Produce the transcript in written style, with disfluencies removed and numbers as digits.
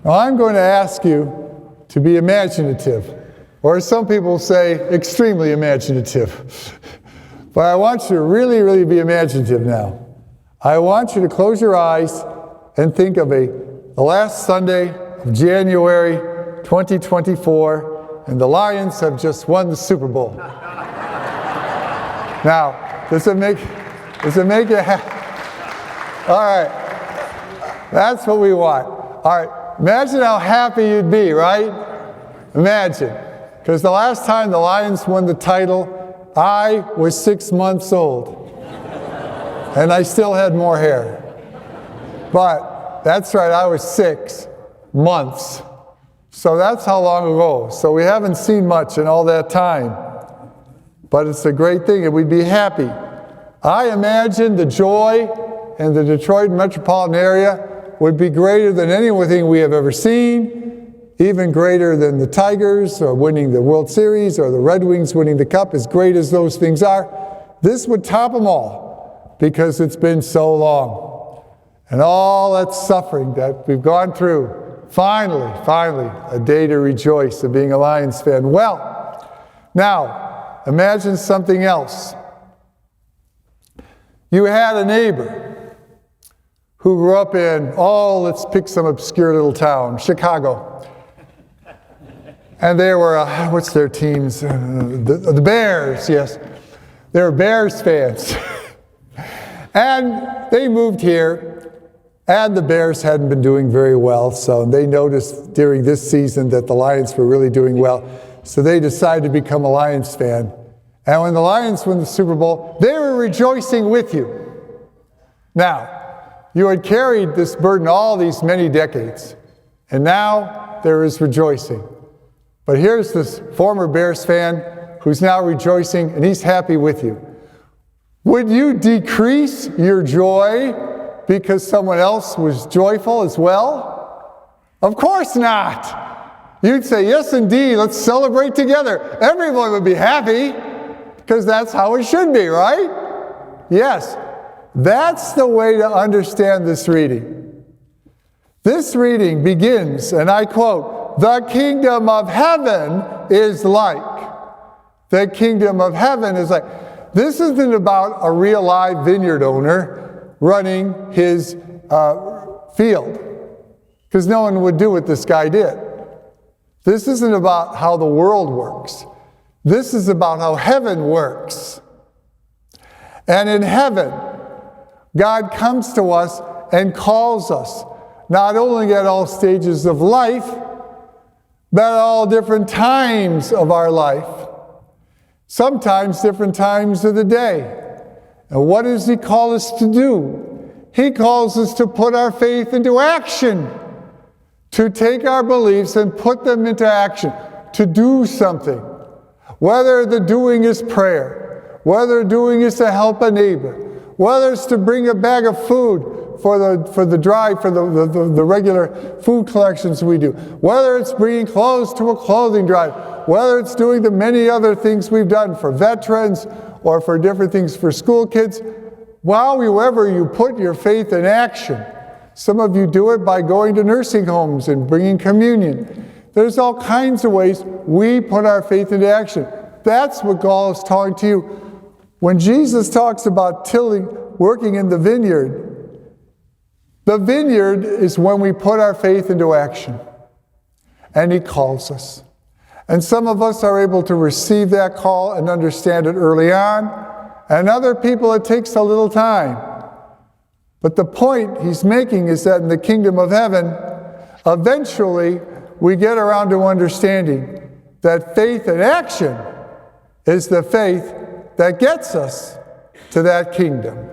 Now I'm going to ask you to be imaginative, or as some people say, extremely imaginative. But I want you to really, really be imaginative now. I want you to close your eyes and think of the last Sunday of January 2024, and the Lions have just won the Super Bowl. Now, does it make you happy? All right, that's what we want. All right, imagine how happy you'd be, right? Imagine, because the last time the Lions won the title, I was 6 months old, and I still had more hair. But that's right, I was 6 months. So that's how long ago. So we haven't seen much in all that time. But it's a great thing, and we'd be happy. I imagine the joy in the Detroit metropolitan area would be greater than anything we have ever seen, even greater than the Tigers or winning the World Series or the Red Wings winning the Cup. As great as those things are, this would top them all because it's been so long. And all that suffering that we've gone through, finally, a day to rejoice of being a Lions fan. Well, now, imagine something else. You had a neighbor who grew up in, let's pick some obscure little town, Chicago. And they were, what's their teams? The Bears, yes. They were Bears fans. And they moved here, and the Bears hadn't been doing very well, so they noticed during this season that the Lions were really doing well, so they decided to become a Lions fan. And when the Lions won the Super Bowl, they were rejoicing with you. Now, you had carried this burden all these many decades, and now there is rejoicing. But here's this former Bears fan who's now rejoicing, and he's happy with you. Would you decrease your joy because someone else was joyful as well? Of course not. You'd say, yes, indeed, let's celebrate together. Everyone would be happy because that's how it should be, right? Yes. That's the way to understand this reading. This reading begins, and I quote, "The kingdom of heaven is like." The kingdom of heaven is like. This isn't about a real live vineyard owner running his field, because no one would do what this guy did. This isn't about how the world works. This is about how heaven works. And in heaven, God comes to us and calls us, not only at all stages of life, but at all different times of our life. Sometimes different times of the day. And what does he call us to do? He calls us to put our faith into action, to take our beliefs and put them into action, to do something. Whether the doing is prayer, whether doing is to help a neighbor, whether it's to bring a bag of food for the drive, for the regular food collections we do, whether it's bringing clothes to a clothing drive, whether it's doing the many other things we've done for veterans or for different things for school kids, however you put your faith in action. Some of you do it by going to nursing homes and bringing communion. There's all kinds of ways we put our faith into action. That's what God is talking to you. When Jesus talks about working in the vineyard is when we put our faith into action. And he calls us. And some of us are able to receive that call and understand it early on. And other people, it takes a little time. But the point he's making is that in the kingdom of heaven, eventually we get around to understanding that faith in action is the faith that gets us to that kingdom.